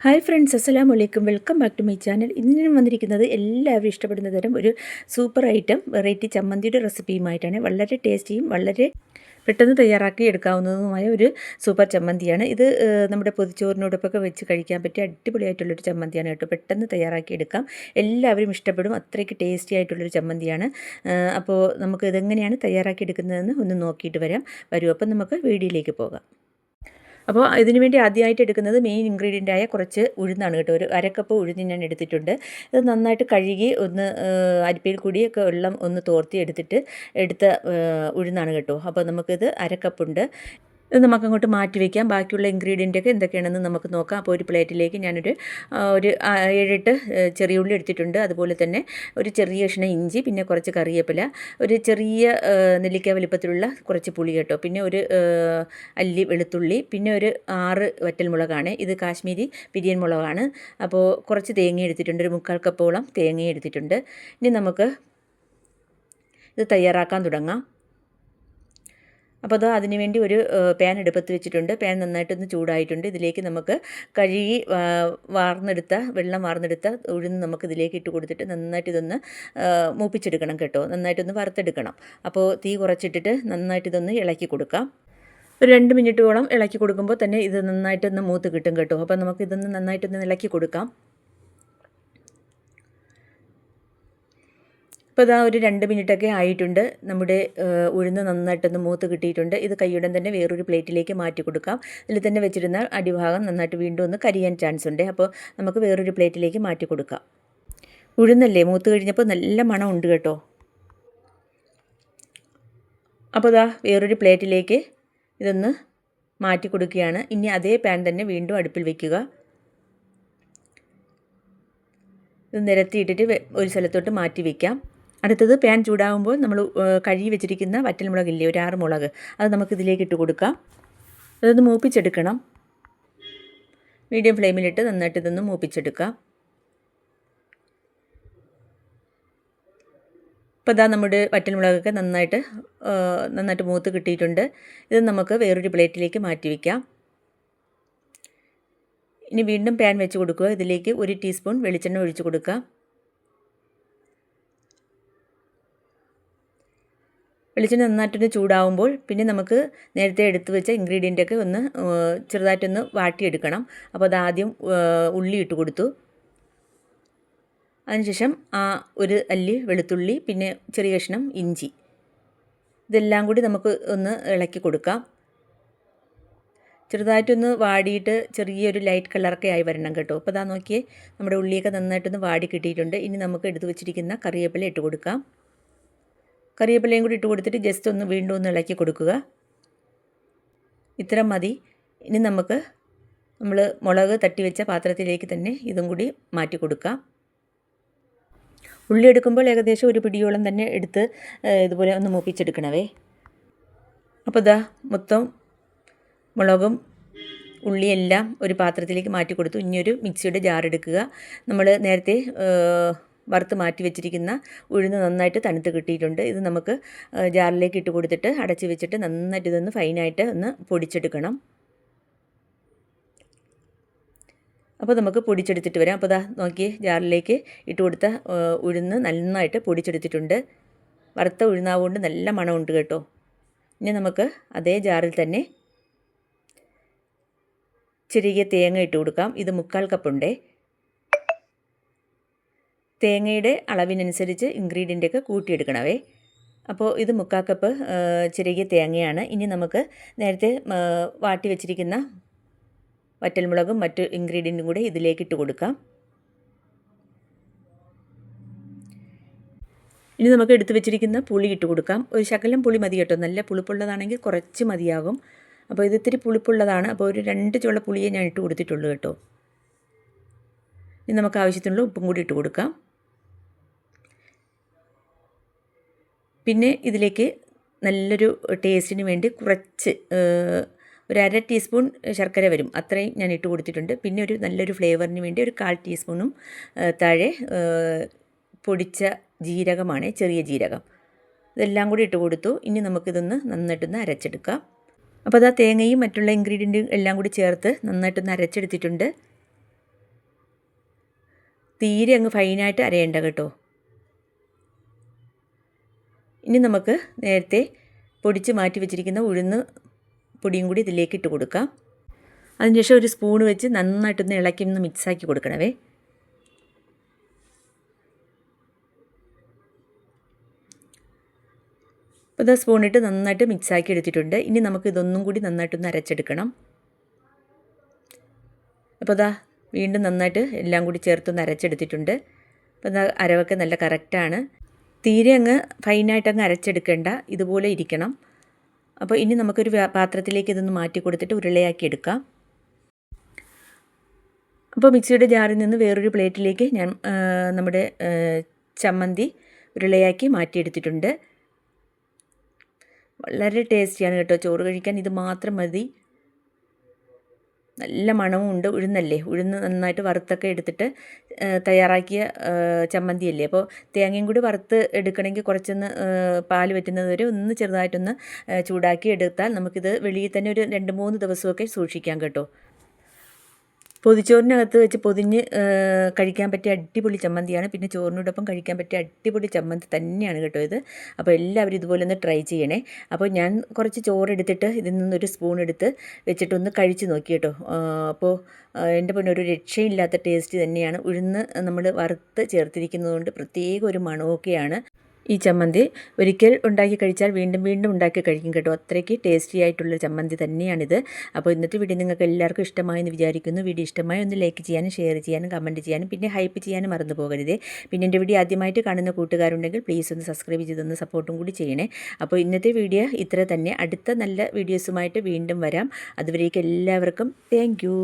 Hi friends, അസ്സലാമു അലൈക്കും. Welcome back to my channel. ഇന്ന് ഞാൻ വന്നിരിക്കുന്നത് എല്ലാവരും ഇഷ്ടപ്പെടുന്ന തരം ഒരു സൂപ്പർ ഐറ്റം വെറൈറ്റി ചമ്മന്തിയുടെ റെസിപ്പിയുമായിട്ടാണ്. വളരെ ടേസ്റ്റിയും വളരെ പെട്ടെന്ന് തയ്യാറാക്കി എടുക്കാവുന്നതുമായ ഒരു സൂപ്പർ ചമ്മന്തിയാണ് ഇത്. നമ്മുടെ പൊതിച്ചോറിനോടൊപ്പമൊക്കെ വെച്ച് കഴിക്കാൻ പറ്റിയ അടിപൊളിയായിട്ടുള്ളൊരു ചമ്മന്തിയാണ് കേട്ടോ. പെട്ടെന്ന് തയ്യാറാക്കി എടുക്കാം, എല്ലാവരും ഇഷ്ടപ്പെടും. അത്രയ്ക്ക് ടേസ്റ്റി ആയിട്ടുള്ളൊരു ചമ്മന്തിയാണ്. അപ്പോൾ നമുക്ക് ഇതെങ്ങനെയാണ് തയ്യാറാക്കി എടുക്കുന്നതെന്ന് ഒന്ന് നോക്കിയിട്ട് വരൂ. അപ്പം നമുക്ക് വീഡിയോയിലേക്ക് പോകാം. അപ്പോൾ ഇതിനു വേണ്ടി ആദ്യമായിട്ട് എടുക്കുന്നത് മെയിൻ ഇൻഗ്രീഡിയൻ്റായ കുറച്ച് ഉഴുന്നാണ് കേട്ടോ. ഒരു അരക്കപ്പ് ഉഴുന്ന് ഞാൻ എടുത്തിട്ടുണ്ട്. ഇത് നന്നായിട്ട് കഴുകി ഒന്ന് അരിപ്പയിൽ കൂടിയൊക്കെ വെള്ളം ഒന്ന് തോർത്തി എടുത്ത ഉഴുന്നാണ് കേട്ടോ. അപ്പോൾ നമുക്കിത് അരക്കപ്പുണ്ട്. ഇത് നമുക്കങ്ങോട്ട് മാറ്റി വയ്ക്കാം. ബാക്കിയുള്ള ഇൻഗ്രീഡിയൻ്റൊക്കെ എന്തൊക്കെയാണെന്ന് നമുക്ക് നോക്കാം. അപ്പോൾ ഒരു പ്ലേറ്റിലേക്ക് ഞാനൊരു 7-8 ചെറിയ ഉള്ളി എടുത്തിട്ടുണ്ട്. അതുപോലെ തന്നെ ഒരു ചെറിയ കഷ്ണം ഇഞ്ചി, പിന്നെ കുറച്ച് കറിവേപ്പില, ഒരു ചെറിയ നെല്ലിക്ക വലിപ്പത്തിലുള്ള കുറച്ച് പുളി കേട്ടോ, പിന്നെ ഒരു അല്ലി വെളുത്തുള്ളി, പിന്നെ ഒരു 6 വറ്റൽമുളകാണ്. ഇത് കാശ്മീരി പിരിയൻ മുളകാണ്. അപ്പോൾ കുറച്ച് തേങ്ങ എടുത്തിട്ടുണ്ട്, ഒരു 3/4 കപ്പോളം തേങ്ങ എടുത്തിട്ടുണ്ട്. ഇനി നമുക്ക് ഇത് തയ്യാറാക്കാൻ തുടങ്ങാം. അപ്പോൾ അതിന് വേണ്ടി ഒരു പാൻ അടുപ്പത്ത് വെച്ചിട്ടുണ്ട്. പാൻ നന്നായിട്ടൊന്ന് ചൂടായിട്ടുണ്ട്. ഇതിലേക്ക് നമുക്ക് കഴുകി വെള്ളം വാർന്നെടുത്ത ഉഴുന്ന് നമുക്ക് ഇതിലേക്ക് ഇട്ട് കൊടുത്തിട്ട് നന്നായിട്ട് ഇതൊന്ന് മൂപ്പിച്ചെടുക്കണം കേട്ടോ. നന്നായിട്ടൊന്ന് വറുത്തെടുക്കണം. അപ്പോൾ തീ കുറച്ചിട്ടിട്ട് നന്നായിട്ട് ഇതൊന്ന് ഇളക്കി കൊടുക്കാം. ഒരു 2 മിനിറ്റോളം ഇളക്കി കൊടുക്കുമ്പോൾ തന്നെ ഇത് നന്നായിട്ടൊന്ന് മൂത്ത് കിട്ടും കേട്ടോ. അപ്പോൾ നമുക്കിതൊന്ന് നന്നായിട്ടൊന്ന് ഇളക്കി കൊടുക്കാം. ഇപ്പോൾ ഒരു 2 മിനിറ്റൊക്കെ ആയിട്ടുണ്ട്. നമ്മുടെ ഉഴുന്ന് നന്നായിട്ടൊന്ന് മൂത്ത് കിട്ടിയിട്ടുണ്ട്. ഇത് കൈയുടൻ തന്നെ വേറൊരു പ്ലേറ്റിലേക്ക് മാറ്റി കൊടുക്കാം. ഇതിൽ തന്നെ വെച്ചിരുന്ന അടിഭാഗം നന്നായിട്ട് വീണ്ടും ഒന്ന് കരിയാൻ ചാൻസ് ഉണ്ട്. അപ്പോൾ നമുക്ക് വേറൊരു പ്ലേറ്റിലേക്ക് മാറ്റി കൊടുക്കാം. ഉഴുന്നല്ലേ മൂത്ത് കഴിഞ്ഞപ്പോൾ നല്ല മണം ഉണ്ട് കേട്ടോ. അപ്പോൾ വേറൊരു പ്ലേറ്റിലേക്ക് ഇതൊന്ന് മാറ്റി കൊടുക്കുകയാണ്. ഇനി അതേ പാൻ തന്നെ വീണ്ടും അടുപ്പിൽ വയ്ക്കുക. ഇത് നിരത്തിയിട്ടിട്ട് ഒരു സ്ഥലത്തോട്ട് മാറ്റി വയ്ക്കാം. അടുത്തത് പാൻ ചൂടാകുമ്പോൾ നമ്മൾ കഴുകി വെച്ചിരിക്കുന്ന വറ്റൽമുളകില്ലേ, ഒരു 6 മുളക്, അത് നമുക്കിതിലേക്ക് ഇട്ട് കൊടുക്കാം. അതൊന്ന് മൂപ്പിച്ചെടുക്കണം. മീഡിയം ഫ്ലെയിമിലിട്ട് നന്നായിട്ട് ഇതൊന്ന് മൂപ്പിച്ചെടുക്കാം. ഇപ്പോൾ നമ്മുടെ വറ്റൽമുളകൊക്കെ നന്നായിട്ട് മൂത്ത് കിട്ടിയിട്ടുണ്ട്. ഇത് നമുക്ക് വേറൊരു പ്ലേറ്റിലേക്ക് മാറ്റി വയ്ക്കാം. ഇനി വീണ്ടും പാൻ വെച്ച് കൊടുക്കുക. ഇതിലേക്ക് 1 ടീസ്പൂൺ വെളിച്ചെണ്ണ ഒഴിച്ച് കൊടുക്കുക. വെളിച്ചെണ്ണ നന്നായിട്ടൊന്ന് ചൂടാവുമ്പോൾ പിന്നെ നമുക്ക് നേരത്തെ എടുത്തു വെച്ച ഇൻഗ്രീഡിയൻ്റൊക്കെ ഒന്ന് ചെറുതായിട്ടൊന്ന് വാട്ടിയെടുക്കണം. അപ്പോൾ ആദ്യം ഉള്ളി ഇട്ട് കൊടുത്തു. അതിനുശേഷം ഒരു അല്ലി വെളുത്തുള്ളി, പിന്നെ ചെറിയ കഷ്ണം ഇഞ്ചി, ഇതെല്ലാം കൂടി നമുക്ക് ഒന്ന് ഇളക്കി കൊടുക്കാം. ചെറുതായിട്ടൊന്ന് വാടിയിട്ട് ചെറിയൊരു ലൈറ്റ് കളറൊക്കെ ആയി വരണം കേട്ടോ. അപ്പോൾ നോക്കിയേ, നമ്മുടെ ഉള്ളിയൊക്കെ നന്നായിട്ടൊന്ന് വാടി കിട്ടിയിട്ടുണ്ട്. ഇനി നമുക്ക് എടുത്തു വെച്ചിരിക്കുന്ന കറിവേപ്പില ഇട്ട് കൊടുക്കാം. കറിവേപ്പിലയും കൂടി ഇട്ട് കൊടുത്തിട്ട് ജസ്റ്റ് ഒന്ന് വീണ്ടും ഒന്ന് ഇളക്കി കൊടുക്കുക. ഇത്ര മതി. ഇനി നമ്മൾ മുളക് തട്ടി വെച്ച പാത്രത്തിലേക്ക് തന്നെ ഇതും കൂടി മാറ്റി കൊടുക്കാം. ഉള്ളി എടുക്കുമ്പോൾ ഏകദേശം ഒരു പിടിയോളം തന്നെ എടുത്ത് ഇതുപോലെ ഒന്ന് മൂപ്പിച്ചെടുക്കണവേ. അപ്പോൾ മൊത്തം മുളകും ഉള്ളിയെല്ലാം ഒരു പാത്രത്തിലേക്ക് മാറ്റി കൊടുത്തു. ഇനിയൊരു മിക്സിയുടെ ജാർ എടുക്കുക. നമ്മൾ നേരത്തെ വറുത്ത് മാറ്റി വെച്ചിരിക്കുന്ന ഉഴുന്ന് നന്നായിട്ട് തണുത്ത് കിട്ടിയിട്ടുണ്ട്. ഇത് നമുക്ക് ജാറിലേക്ക് ഇട്ട് കൊടുത്തിട്ട് അടച്ച് വെച്ചിട്ട് നന്നായിട്ട് ഇതൊന്ന് ഫൈനായിട്ട് ഒന്ന് പൊടിച്ചെടുക്കണം. അപ്പോൾ നമുക്ക് പൊടിച്ചെടുത്തിട്ട് വരാം. അപ്പോൾ നോക്കിയേ, ജാറിലേക്ക് ഇട്ട് കൊടുത്ത ഉഴുന്ന് നന്നായിട്ട് പൊടിച്ചെടുത്തിട്ടുണ്ട്. വറുത്ത ഉഴുന്നാവുകൊണ്ട് നല്ല മണമുണ്ട് കേട്ടോ. ഇനി നമുക്ക് അതേ ജാറിൽ തന്നെ ചെറിയ തേങ്ങ ഇട്ട് കൊടുക്കാം. ഇത് 3/4 കപ്പുണ്ടേ. തേങ്ങയുടെ അളവിനനുസരിച്ച് ഇൻഗ്രീഡിയൻ്റൊക്കെ കൂട്ടിയെടുക്കണവേ. അപ്പോൾ ഇത് 3/4 കപ്പ് ചെറിയ തേങ്ങയാണ്. ഇനി നമുക്ക് നേരത്തെ വാട്ടി വെച്ചിരിക്കുന്ന വറ്റൽമുളകും മറ്റു ഇൻഗ്രീഡിയൻറ്റും കൂടെ ഇതിലേക്ക് ഇട്ട് കൊടുക്കാം. ഇനി നമുക്ക് എടുത്തു വെച്ചിരിക്കുന്ന പുളി ഇട്ട് കൊടുക്കാം. ഒരു ശകലം പുളി മതി കേട്ടോ. നല്ല പുളിപ്പുള്ളതാണെങ്കിൽ കുറച്ച് മതിയാകും. അപ്പോൾ ഇത് ഇത്തിരി പുളിപ്പുള്ളതാണ്. അപ്പോൾ ഒരു 2 ചുള പുളിയെ ഞാൻ ഇട്ട് കൊടുത്തിട്ടുള്ളൂ കേട്ടോ. ഇനി നമുക്ക് ആവശ്യത്തിനുള്ള ഉപ്പും കൂടി ഇട്ട് കൊടുക്കാം. പിന്നെ ഇതിലേക്ക് നല്ലൊരു ടേസ്റ്റിന് വേണ്ടി കുറച്ച് ഒരു 1/2 ടീസ്പൂൺ ശർക്കര വരും, അത്രയും ഞാൻ ഇട്ട് കൊടുത്തിട്ടുണ്ട്. പിന്നെ ഒരു നല്ലൊരു ഫ്ലേവറിന് വേണ്ടി ഒരു 1/4 ടീസ്പൂണും താഴെ പൊടിച്ച ജീരകമാണ്, ചെറിയ ജീരകം. ഇതെല്ലാം കൂടി ഇട്ട് കൊടുത്തു. ഇനി നമുക്കിതൊന്ന് നന്നായിട്ടൊന്ന് അപ്പോൾ തേങ്ങയും മറ്റുള്ള ഇൻഗ്രീഡിയൻറ്റും എല്ലാം കൂടി ചേർത്ത് നന്നായിട്ടൊന്ന് അരച്ചെടുത്തിട്ടുണ്ട്. തീരെ അങ്ങ് ഫൈനായിട്ട് അരയേണ്ട കേട്ടോ. ഇനി നമുക്ക് നേരത്തെ പൊടിച്ച് മാറ്റി വെച്ചിരിക്കുന്ന ഉഴുന്ന് പൊടിയും കൂടി ഇതിലേക്ക് ഇട്ട് കൊടുക്കാം. അതിനുശേഷം ഒരു സ്പൂൺ വെച്ച് നന്നായിട്ടൊന്ന് ഇളക്കി ഒന്ന് മിക്സാക്കി കൊടുക്കണവേ. അപ്പോൾ ഇത് സ്പൂണിട്ട് നന്നായിട്ട് മിക്സാക്കി എടുത്തിട്ടുണ്ട്. ഇനി നമുക്ക് ഇതൊന്നും കൂടി നന്നായിട്ടൊന്ന് അരച്ചെടുക്കണം. അപ്പോൾ ഇതാ വീണ്ടും നന്നായിട്ട് എല്ലാം കൂടി ചേർത്തൊന്ന് അരച്ചെടുത്തിട്ടുണ്ട്. അപ്പോൾ ഇതാ അരവൊക്കെ നല്ല കറക്റ്റാണ്. തീരെ അങ്ങ് ഫൈനായിട്ട് അങ്ങ് അരച്ചെടുക്കേണ്ട, ഇതുപോലെ ഇരിക്കണം. അപ്പോൾ ഇനി നമുക്കൊരു പാത്രത്തിലേക്ക് ഇതൊന്ന് മാറ്റി കൊടുത്തിട്ട് ഉരുളയാക്കി എടുക്കാം. അപ്പോൾ മിക്സിയുടെ ജാറിൽ നിന്ന് വേറൊരു പ്ലേറ്റിലേക്ക് ഞാൻ നമ്മുടെ ചമ്മന്തി ഉരുളയാക്കി മാറ്റിയെടുത്തിട്ടുണ്ട്. വളരെ ടേസ്റ്റിയാണ് കേട്ടോ. ചോറ് കഴിക്കാൻ ഇത് മാത്രം മതി. നല്ല മണവും ഉണ്ട്. ഉഴുന്നല്ലേ, ഉഴുന്ന് നന്നായിട്ട് വറുത്തൊക്കെ എടുത്തിട്ട് തയ്യാറാക്കിയ ചമ്മന്തിയല്ലേ. അപ്പോൾ തേങ്ങയും കൂടി വറുത്ത് എടുക്കണമെങ്കിൽ കുറച്ചൊന്ന് പാൽ വറ്റുന്നത് വരെ ഒന്ന് ചെറുതായിട്ടൊന്ന് ചൂടാക്കി എടുത്താൽ നമുക്കിത് വെളിയിൽ തന്നെ ഒരു 2-3 ദിവസമൊക്കെ സൂക്ഷിക്കാം കേട്ടോ. പൊതിച്ചോറിനകത്ത് വെച്ച് പൊതിഞ്ഞ് കഴിക്കാൻ പറ്റിയ അടിപൊളി ചമ്മന്തിയാണ്. പിന്നെ ചോറിനോടൊപ്പം കഴിക്കാൻ പറ്റിയ അടിപൊളി ചമ്മന്തി തന്നെയാണ് കേട്ടോ ഇത്. അപ്പോൾ എല്ലാവരും ഇതുപോലെ ഒന്ന് ട്രൈ ചെയ്യണേ. അപ്പോൾ ഞാൻ കുറച്ച് ചോറെടുത്തിട്ട് ഇതിൽ നിന്നൊരു സ്പൂൺ എടുത്ത് വെച്ചിട്ടൊന്ന് കഴിച്ച് നോക്കി കേട്ടോ. അപ്പോൾ എൻ്റെ പൊന്നെ ഒരു രക്ഷയില്ലാത്ത ടേസ്റ്റ് തന്നെയാണ്. ഉഴുന്ന് നമ്മൾ വറുത്ത് ചേർത്തിരിക്കുന്നതുകൊണ്ട് പ്രത്യേക ഒരു മണമൊക്കെയാണ് ഈ ചമ്മന്തി. ഒരിക്കൽ ഉണ്ടാക്കി കഴിച്ചാൽ വീണ്ടും വീണ്ടും ഉണ്ടാക്കി കഴിക്കും കേട്ടോ. അത്രയ്ക്ക് ടേസ്റ്റി ആയിട്ടുള്ള ചമ്മന്തി തന്നെയാണിത്. അപ്പോൾ ഇന്നത്തെ വീഡിയോ നിങ്ങൾക്ക് എല്ലാവർക്കും ഇഷ്ടമായെന്ന് വിചാരിക്കുന്നു. വീഡിയോ ഇഷ്ടമായി ഒന്ന് ലൈക്ക് ചെയ്യാനും ഷെയർ ചെയ്യാനും കമൻറ്റ് ചെയ്യാനും പിന്നെ ഹൈപ്പ് ചെയ്യാനും മറന്നു പോകരുതേ. പിന്നെ എൻ്റെ വീഡിയോ ആദ്യമായിട്ട് കാണുന്ന കൂട്ടുകാരുണ്ടെങ്കിൽ പ്ലീസ് ഒന്ന് സബ്സ്ക്രൈബ് ചെയ്തൊന്ന് സപ്പോർട്ടും കൂടി ചെയ്യണേ. അപ്പോൾ ഇന്നത്തെ വീഡിയോ ഇത്ര തന്നെ. അടുത്ത നല്ല വീഡിയോസുമായിട്ട് വീണ്ടും വരാം. അതുവരേക്കും എല്ലാവർക്കും താങ്ക് യു.